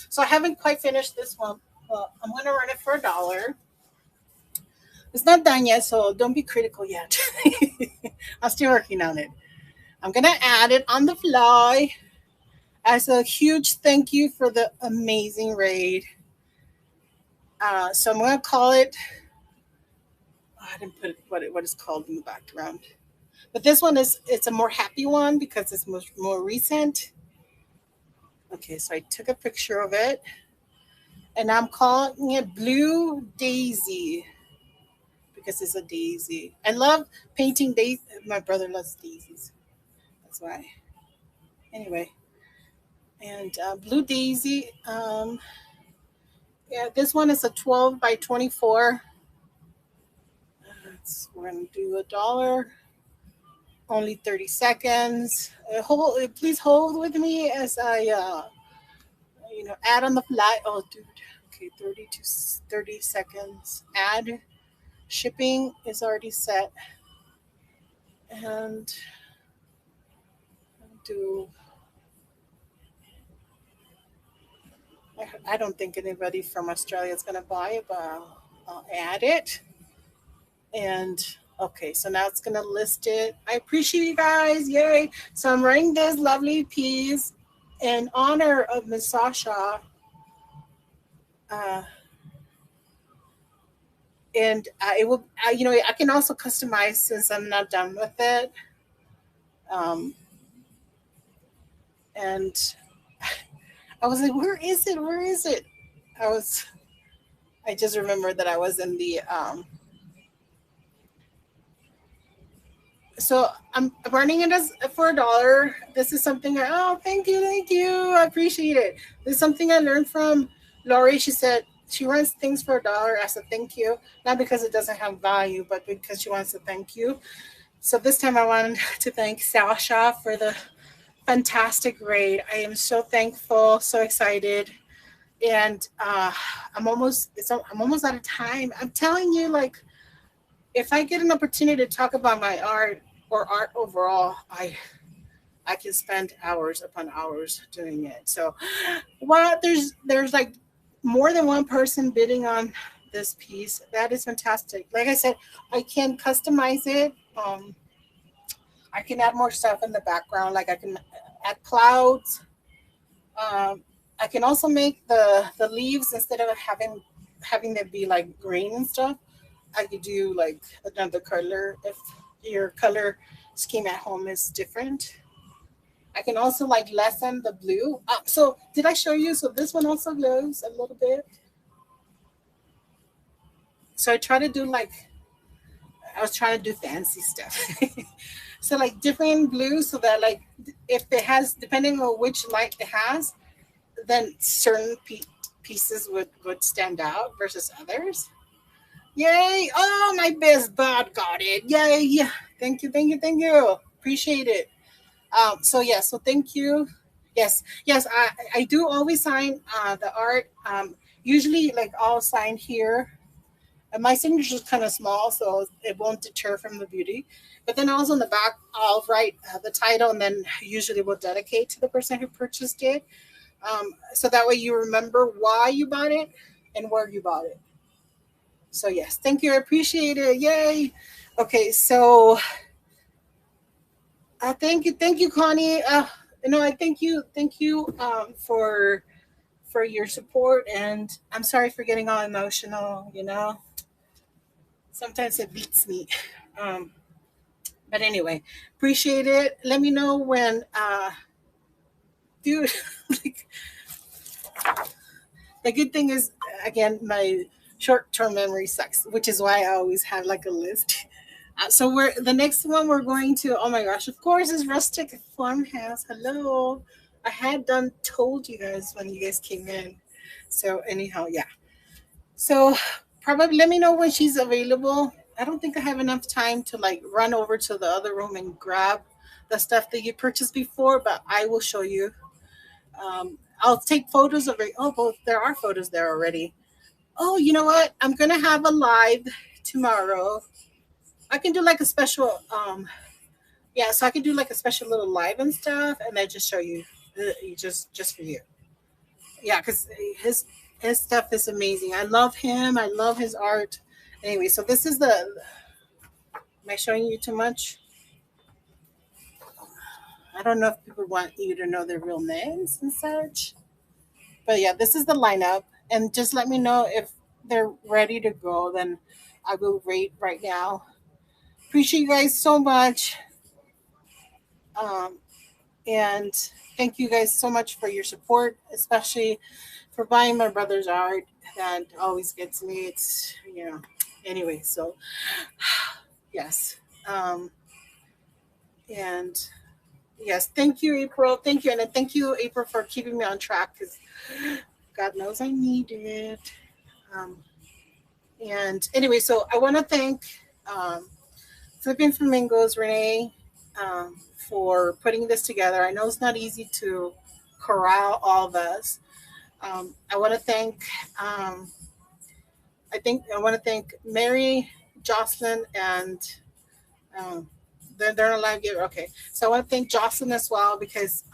So I haven't quite finished this one. Well, I'm going to run it for $1. It's not done yet, so don't be critical yet. I'm still working on it. I'm going to add it on the fly as a huge thank you for the amazing raid. So I'm going to call it. Oh, I didn't put what it's called in the background. But this one it's a more happy one because it's much more recent. Okay, so I took a picture of it, and I'm calling it Blue Daisy because it's a daisy. I love painting daisies. My brother loves daisies. That's why. Anyway, and Blue Daisy. Yeah, this one is a 12 by 24. We're gonna do $1. Only 30 seconds. Please hold with me as I, add on the fly. Oh, dude. Okay, 30 to 30 seconds. Add. Shipping is already set. And do. I don't think anybody from Australia is going to buy it, but I'll add it. And okay, so now it's going to list it. I appreciate you guys. Yay. So I'm writing this lovely piece in honor of Miss Sasha. Uh, and it will, I can also customize since I'm not done with it. Um, and I was like, where is it? Where is it? I was, I just remembered that I was in the, so I'm running it as for $1. This is something oh, thank you. I appreciate it. This is something I learned from Lori. She said she runs things for $1 as a thank you, not because it doesn't have value, but because she wants to thank you. So this time I wanted to thank Sasha for the fantastic raid. I am so thankful, so excited, and I'm almost out of time. I'm telling you, like, if I get an opportunity to talk about my art or art overall, I can spend hours upon hours doing it. So, well, there's like more than one person bidding on this piece. That is fantastic. Like I said, I can customize it. I can add more stuff in the background. Like I can add clouds. Um, I can also make the leaves instead of having them be like green and stuff. I could do like another color if your color scheme at home is different. I can also like lessen the blue. So did I show you? So this one also glows a little bit. So I try to do like I was trying to do fancy stuff. So like different blues so that like if it has depending on which light it has, then certain pieces would stand out versus others. Yay! Oh, my best bot got it. Yay! Thank you. Appreciate it. So yeah, so thank you. Yes, I do always sign the art. Usually like I'll sign here. And my signature is kind of small, so it won't deter from the beauty. But then also in the back, I'll write the title, and then usually we'll dedicate to the person who purchased it. So that way you remember why you bought it and where you bought it. So yes, thank you. I appreciate it. Yay. Okay, so thank you, Connie. I thank you for your support, and I'm sorry for getting all emotional. Sometimes it beats me. Um, but anyway, appreciate it. Let me know when, dude. Like, the good thing is, again, my short-term memory sucks, which is why I always have like a list. So we're the next one we're going to. Oh my gosh! Of course, is Rustic Farmhouse. Hello, I had done told you guys when you guys came in. So anyhow, yeah. So probably let me know when she's available. I don't think I have enough time to like run over to the other room and grab the stuff that you purchased before, but I will show you. I'll take photos of it. Oh, both there are photos there already. Oh, you know what? I'm gonna have a live tomorrow. I can do like a special yeah, so I can do like a special little live and stuff, and then just show you, just for you. Yeah, because his stuff is amazing. I love him. I love his art. Anyway, so this is the. Am I showing you too much? I don't know if people want you to know their real names and such, but yeah, this is the lineup, and just let me know if they're ready to go. Then I will rate right now. Appreciate you guys so much. Um, and thank you guys so much for your support, especially for buying my brother's art. That always gets me. It's, anyway, so yes. Um, and yes, thank you, April. Thank you. And then thank you, April, for keeping me on track because God knows I need it. Um, and anyway, so I want to thank um, Flipping Flamingos, Renee, for putting this together. I know it's not easy to corral all of us. I want to thank, um, I want to thank Mary, Jocelyn, and um, they're not alive yet. Okay, so I want to thank Jocelyn as well because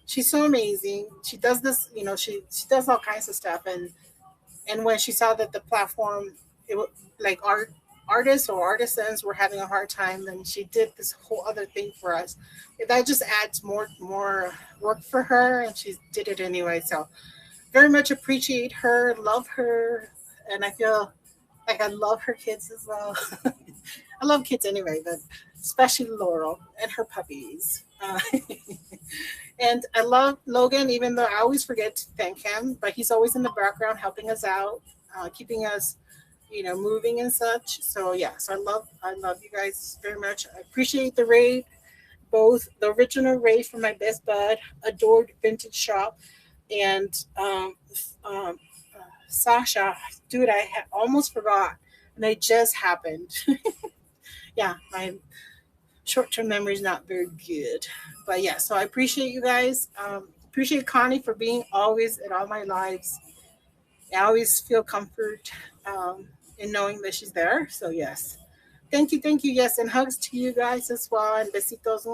she's so amazing. She does this, she does all kinds of stuff, and when she saw that the platform, it was like artists or artisans were having a hard time, and she did this whole other thing for us. That just adds more work for her, and she did it anyway. So very much appreciate her, love her, and I feel like I love her kids as well. I love kids anyway, but especially Laurel and her puppies. And I love Logan, even though I always forget to thank him, but he's always in the background helping us out, keeping us, moving and such. So yeah, so I love you guys very much. I appreciate the raid, both the original raid from my best bud, Adored Vintage Shop, and um, Sasha. Dude, almost forgot, and it just happened. Yeah, my short-term memory is not very good, but yeah. So I appreciate you guys. Appreciate Connie for being always in all my lives. I always feel comfort in knowing that she's there. So yes, thank you. Yes, and hugs to you guys as well, and besitos,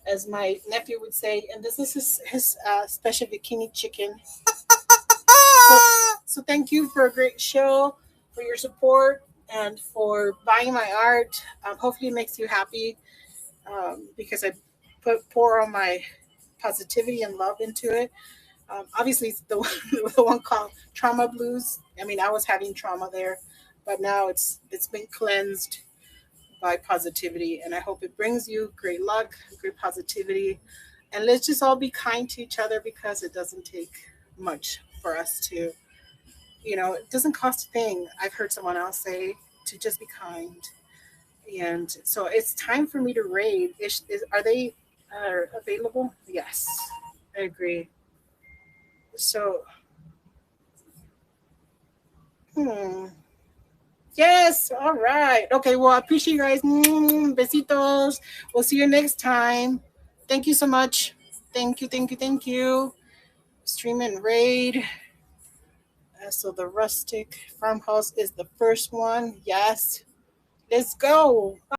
as my nephew would say. And this is his special bikini chicken. So, so thank you for a great show, for your support, and for buying my art. Hopefully, it makes you happy because I pour all my positivity and love into it. Obviously, it's the one, the one called Trauma Blues. I mean, I was having trauma there, but now it's been cleansed by positivity, and I hope it brings you great luck, great positivity, and let's just all be kind to each other because it doesn't take much for us to, it doesn't cost a thing. I've heard someone else say to just be kind, and so it's time for me to raid. Are they available? Yes, I agree. So, hmm. Yes, all right. Okay, well, I appreciate you guys. Besitos. We'll see you next time. Thank you so much. Thank you. Stream and raid. So the rustic farmhouse is the first one. Yes. Let's go.